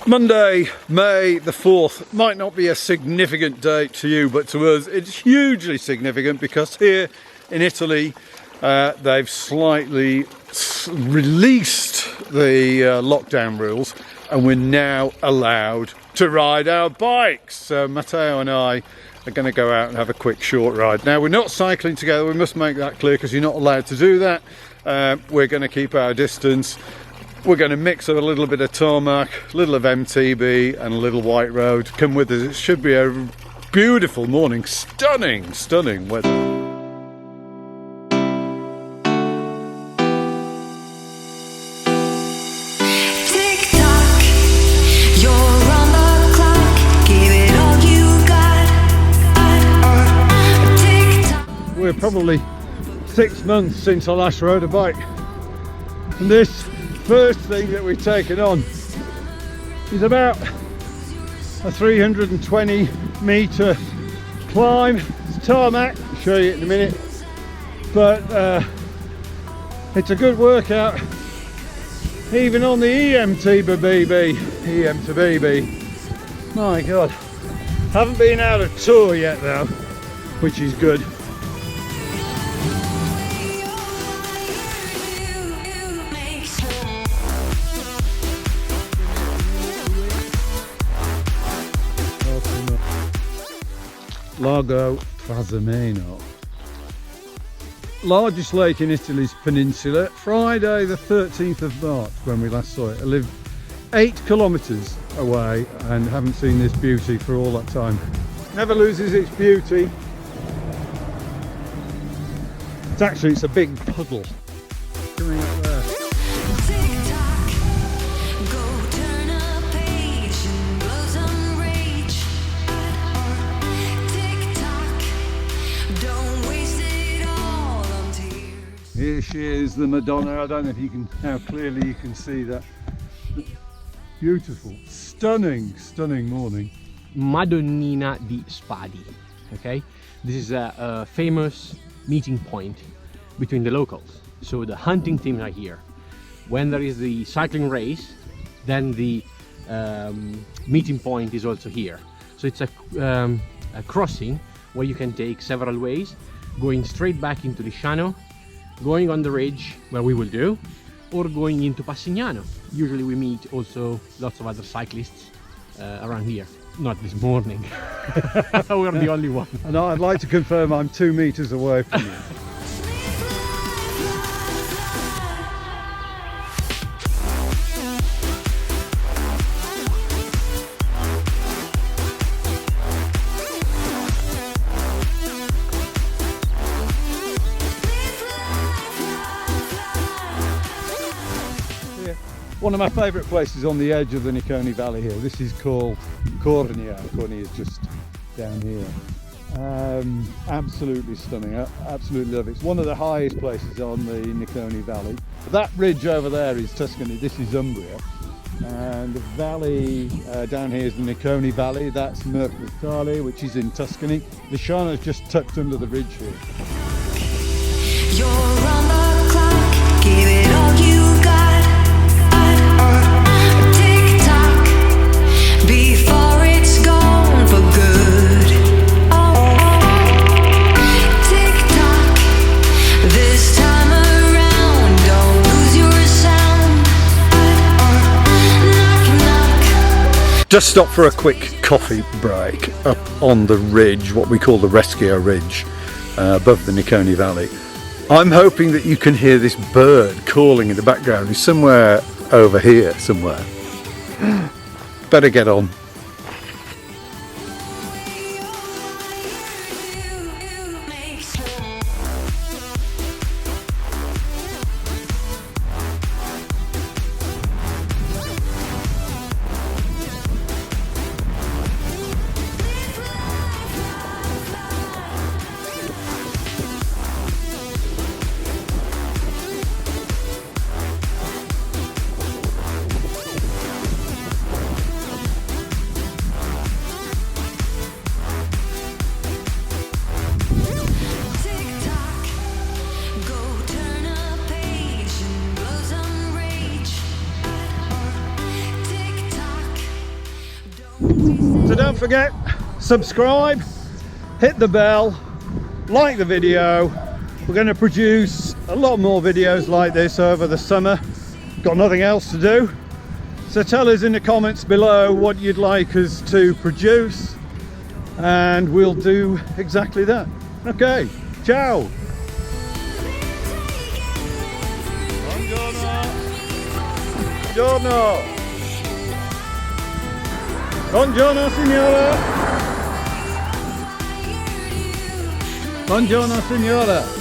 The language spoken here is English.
Monday, May the 4th might not be a significant date to you, but to us it's hugely significant because here in Italy they've slightly released the lockdown rules and we're now allowed to ride our bikes. So Matteo and I are going to go out and have a quick short ride. Now we're not cycling together, we must make that clear because you're not allowed to do that. We're going to keep our distance. We're going to mix up a little bit of tarmac, a little of MTB and a little white road. Come with us, it should be a beautiful morning, stunning weather. Tick-tock, you're on the clock, give it all you got. Tick-tock. We're probably 6 months since I last rode a bike. And this first thing that we've taken on is about a 320 metre climb. It's tarmac, I'll show you in a minute, but it's a good workout even on the EM to BB. My god, haven't been out of tour yet though, which is good. Lago Trasimeno. Largest lake in Italy's peninsula. Friday the 13th of March when we last saw it. I live 8 kilometres away and haven't seen this beauty for all that time. Never loses its beauty. It's a big puddle coming up there. Here she is, the Madonna. I don't know if you can, how clearly you can see that. Beautiful, stunning morning. Madonnina di Spadi. Okay, this is a famous meeting point between the locals. So the hunting teams are here. When there is the cycling race, then the meeting point is also here. So it's a crossing where you can take several ways, going straight back into the Lisciano, going on the ridge where we will do, or going into Passignano. Usually we meet also lots of other cyclists around here. Not this morning. We're the only one. And I'd like to confirm I'm 2 meters away from you. One of my favourite places on the edge of the Niccone Valley here. This is called Cornia. Cornia is just down here. Absolutely stunning. I absolutely love it. It's one of the highest places on the Niccone Valley. That ridge over there is Tuscany. This is Umbria. And the valley down here is the Niccone Valley. That's Mercatale, which is in Tuscany. The Lisciano is just tucked under the ridge here. You're on the clock, give it all you got. Before it's gone for good. Tick-tock, this time around, don't lose your sound. Knock, knock. Just stop for a quick coffee break up on the ridge, what we call the Reschio Ridge, above the Niccone Valley. I'm hoping that you can hear this bird calling in the background. He's somewhere over here somewhere. Better get on. So don't forget, subscribe, hit the bell, like the video. We're going to produce a lot more videos like this over the summer. Got nothing else to do. So tell us in the comments below what you'd like us to produce, and we'll do exactly that. Okay, ciao! Buongiorno! Buongiorno signora! Buongiorno signora!